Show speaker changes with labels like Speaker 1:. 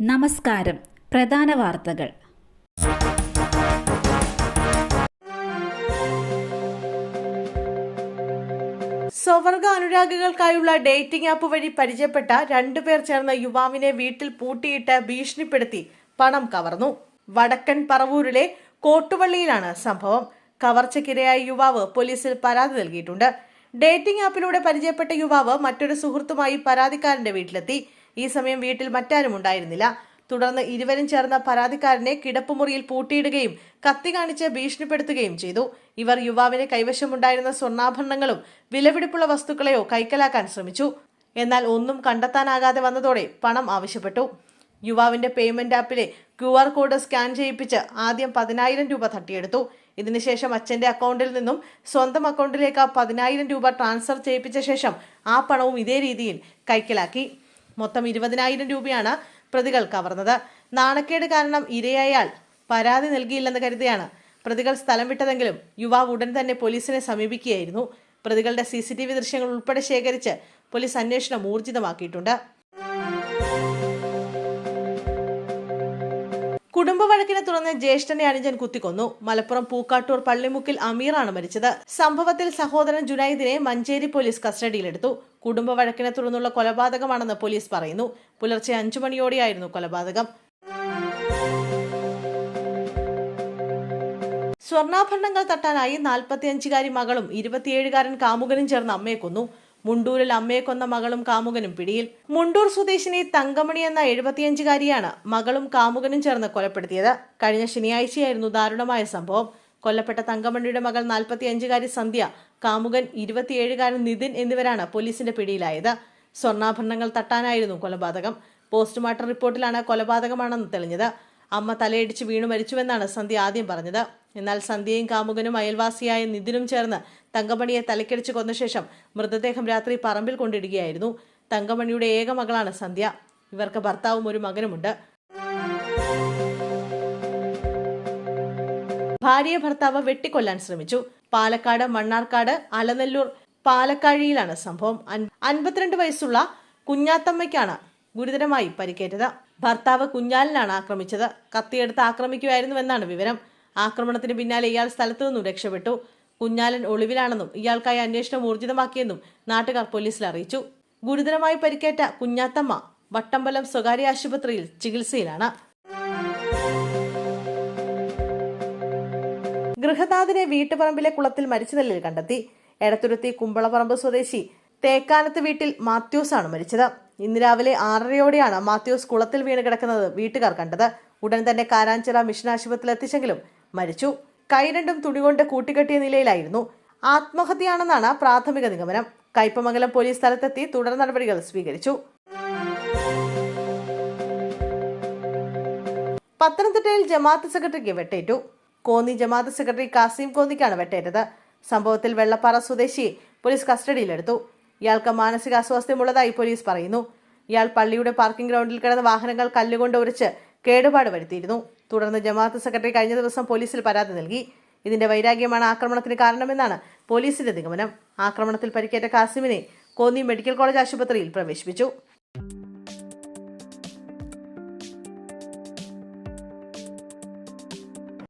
Speaker 1: നമസ്കാരം. പ്രധാന വാർത്തകൾ.
Speaker 2: സ്വവർഗ അനുരാഗികൾക്കായുള്ള ഡേറ്റിംഗ് ആപ്പ് വഴി പരിചയപ്പെട്ട രണ്ടുപേർ ചേർന്ന് യുവാവിനെ വീട്ടിൽ പൂട്ടിയിട്ട് ഭീഷണിപ്പെടുത്തി പണം കവർന്നു. വടക്കൻ പറവൂരിലെ കോട്ടുവള്ളിയിലാണ് സംഭവം. കവർച്ചയ്ക്കിരയായ യുവാവ് പോലീസിൽ പരാതി നൽകിയിട്ടുണ്ട്. ഡേറ്റിംഗ് ആപ്പിലൂടെ പരിചയപ്പെട്ട യുവാവ് മറ്റൊരു സുഹൃത്തുമായി പരാതിക്കാരന്റെ വീട്ടിലെത്തി. ഈ സമയം വീട്ടിൽ മറ്റാരും ഉണ്ടായിരുന്നില്ല. തുടർന്ന് ഇരുവരും ചേർന്ന പരാതിക്കാരനെ കിടപ്പുമുറിയിൽ പൂട്ടിയിടുകയും കത്തി കാണിച്ച് ഭീഷണിപ്പെടുത്തുകയും ചെയ്തു. ഇവർ യുവാവിന് കൈവശമുണ്ടായിരുന്ന സ്വർണ്ണാഭരണങ്ങളും വിലപിടിപ്പുള്ള വസ്തുക്കളെയോ കൈക്കലാക്കാൻ ശ്രമിച്ചു. എന്നാൽ ഒന്നും കണ്ടെത്താനാകാതെ വന്നതോടെ പണം ആവശ്യപ്പെട്ടു. യുവാവിന്റെ പേയ്മെന്റ് ആപ്പിലെ QR കോഡ് സ്കാൻ ചെയ്യിപ്പിച്ച് ആദ്യം 10,000 രൂപ തട്ടിയെടുത്തു. ഇതിനുശേഷം അച്ഛന്റെ അക്കൗണ്ടിൽ നിന്നും സ്വന്തം അക്കൗണ്ടിലേക്ക് 10,000 രൂപ ട്രാൻസ്ഫർ ചെയ്യിപ്പിച്ച ശേഷം ആ പണവും ഇതേ രീതിയിൽ കൈക്കലാക്കി. മൊത്തം 20,000 രൂപയാണ് പ്രതികൾ കവർന്നത്. നാണക്കേട് കാരണം ഇരയായാൽ പരാതി നൽകിയില്ലെന്ന് കരുതിയാണ് പ്രതികൾ സ്ഥലം വിട്ടതെങ്കിലും യുവാവ് ഉടൻ തന്നെ പോലീസിനെ സമീപിക്കുകയായിരുന്നു. പ്രതികളുടെ CCTV ദൃശ്യങ്ങൾ ഉൾപ്പെടെ ശേഖരിച്ച് പോലീസ് അന്വേഷണം ഊർജിതമാക്കിയിട്ടുണ്ട്. കുടുംബ വഴക്കിനെ തുടർന്ന് ജ്യേഷ്ഠനെ അനുജൻ കുത്തിക്കൊന്നു. മലപ്പുറം പൂക്കാട്ടൂർ പള്ളിമുക്കിൽ അമീറാണ് മരിച്ചത്. സംഭവത്തിൽ സഹോദരൻ ജുനൈദിനെ മഞ്ചേരി പോലീസ് കസ്റ്റഡിയിലെടുത്തു. കുടുംബ വഴക്കിനെ തുടർന്നുള്ള കൊലപാതകമാണെന്ന് പോലീസ് പറയുന്നു. പുലർച്ചെ 5 മണിയോടെയായിരുന്നു കൊലപാതകം. സ്വർണ്ണാഭരണങ്ങൾ തട്ടാനായി 45-കാരി മകളും 27-കാരൻ കാമുകനും ചേർന്ന് അമ്മയെ കൊന്നു. മുണ്ടൂരിൽ അമ്മയെ കൊന്ന മകളും കാമുകനും പിടിയിൽ. മുണ്ടൂർ സ്വദേശിനി തങ്കമണി എന്ന 75-കാരിയാണ് മകളും കാമുകനും ചേർന്ന് കൊലപ്പെടുത്തിയത്. കഴിഞ്ഞ ശനിയാഴ്ചയായിരുന്നു ദാരുണമായ സംഭവം. കൊല്ലപ്പെട്ട തങ്കമണിയുടെ മകൾ 45-കാരി സന്ധ്യ, കാമുകൻ 27-കാരൻ നിതിൻ എന്നിവരാണ് പോലീസിന്റെ പിടിയിലായത്. സ്വർണ്ണാഭരണങ്ങൾ തട്ടാനായിരുന്നു കൊലപാതകം. പോസ്റ്റ്മോർട്ടം റിപ്പോർട്ടിലാണ് കൊലപാതകമാണെന്ന് തെളിഞ്ഞത്. അമ്മ തലയിടിച്ച് വീണു മരിച്ചുവെന്നാണ് സന്ധ്യ ആദ്യം പറഞ്ഞത്. എന്നാൽ സന്ധ്യയും കാമുകനും അയൽവാസിയായ നിതിനും ചേർന്ന് തങ്കമണിയെ തലക്കടിച്ച് കൊന്ന ശേഷം മൃതദേഹം രാത്രി പറമ്പിൽ കൊണ്ടിടുകയായിരുന്നു. തങ്കമണിയുടെ ഏക മകളാണ് സന്ധ്യ. ഇവർക്ക് ഭർത്താവും ഒരു മകനുമുണ്ട്. ഭാര്യയെ ഭർത്താവ് വെട്ടിക്കൊല്ലാൻ ശ്രമിച്ചു. പാലക്കാട് മണ്ണാർക്കാട് അലനല്ലൂർ പാലക്കാഴിയിലാണ് സംഭവം. 52 വയസ്സുള്ള കുഞ്ഞാത്തമ്മയ്ക്കാണ് ഗുരുതരമായി പരിക്കേറ്റത്. ഭർത്താവ് കുഞ്ഞാലിനാണ് ആക്രമിച്ചത്. കത്തിയെടുത്ത് ആക്രമിക്കുകയായിരുന്നുവെന്നാണ് വിവരം. ആക്രമണത്തിന് പിന്നാലെ ഇയാൾ സ്ഥലത്തു നിന്നും രക്ഷപ്പെട്ടു. കുഞ്ഞാലൻ ഒളിവിലാണെന്നും ഇയാൾക്കായി അന്വേഷണം ഊർജിതമാക്കിയെന്നും നാട്ടുകാർ പോലീസിൽ അറിയിച്ചു. ഗുരുതരമായി പരിക്കേറ്റ കുഞ്ഞാത്തമ്മ വട്ടമ്പലം സ്വകാര്യ ആശുപത്രിയിൽ ചികിത്സയിലാണ്. ഗൃഹനാഥനെ വീട്ടുപറമ്പിലെ കുളത്തിൽ മരിച്ച നിലയിൽ കണ്ടെത്തി. എടത്തുരുത്തി കുമ്പളപ്പറമ്പ് സ്വദേശി തേക്കാനത്ത് വീട്ടിൽ മാത്യൂസ് ആണ് മരിച്ചത്. ഇന്ന് രാവിലെ 6:30യോടെയാണ് മാത്യൂസ് കുളത്തിൽ വീണ് കിടക്കുന്നത് വീട്ടുകാർ കണ്ടത്. ഉടൻ തന്നെ കാരാഞ്ചിറ മിഷൻ ആശുപത്രിയിൽ എത്തിച്ചെങ്കിലും മരിച്ചു. കൈ രണ്ടും തുണികൊണ്ട് കൂട്ടിക്കെട്ടിയ നിലയിലായിരുന്നു. ആത്മഹത്യയാണെന്നാണ് പ്രാഥമിക നിഗമനം. കയ്പമംഗലം പോലീസ് സ്ഥലത്തെത്തി തുടർ നടപടികൾ സ്വീകരിച്ചു. പത്തനംതിട്ടയിൽ ജമാഅത്ത് സെക്രട്ടറിക്ക് വെട്ടേറ്റു. കോന്നി ജമാഅത്ത് സെക്രട്ടറി കാസിം കോന്നിക്കാണ് വെട്ടേറ്റത്. സംഭവത്തിൽ വെള്ളപ്പാറ സ്വദേശി പോലീസ് കസ്റ്റഡിയിലെടുത്തു. ഇയാൾക്ക് മാനസികാസ്വാസ്ഥ്യമുള്ളതായി പോലീസ് പറയുന്നു. ഇയാൾ പള്ളിയുടെ പാർക്കിംഗ് ഗ്രൗണ്ടിൽ കിടന്ന വാഹനങ്ങൾ കല്ലുകൊണ്ട് ഉരച്ച് കേടുപാട് വരുത്തിയിരുന്നു. തുടർന്ന് ജമാഅത്ത് സെക്രട്ടറി കഴിഞ്ഞ ദിവസം പോലീസിൽ പരാതി നൽകി. ഇതിന്റെ വൈരാഗ്യമാണ് ആക്രമണത്തിന് കാരണമെന്നാണ് പോലീസിന്റെ നിഗമനം. ആക്രമണത്തിൽ പരിക്കേറ്റ കാസിമിനെ കോന്നി മെഡിക്കൽ കോളേജ് ആശുപത്രിയിൽ പ്രവേശിപ്പിച്ചു.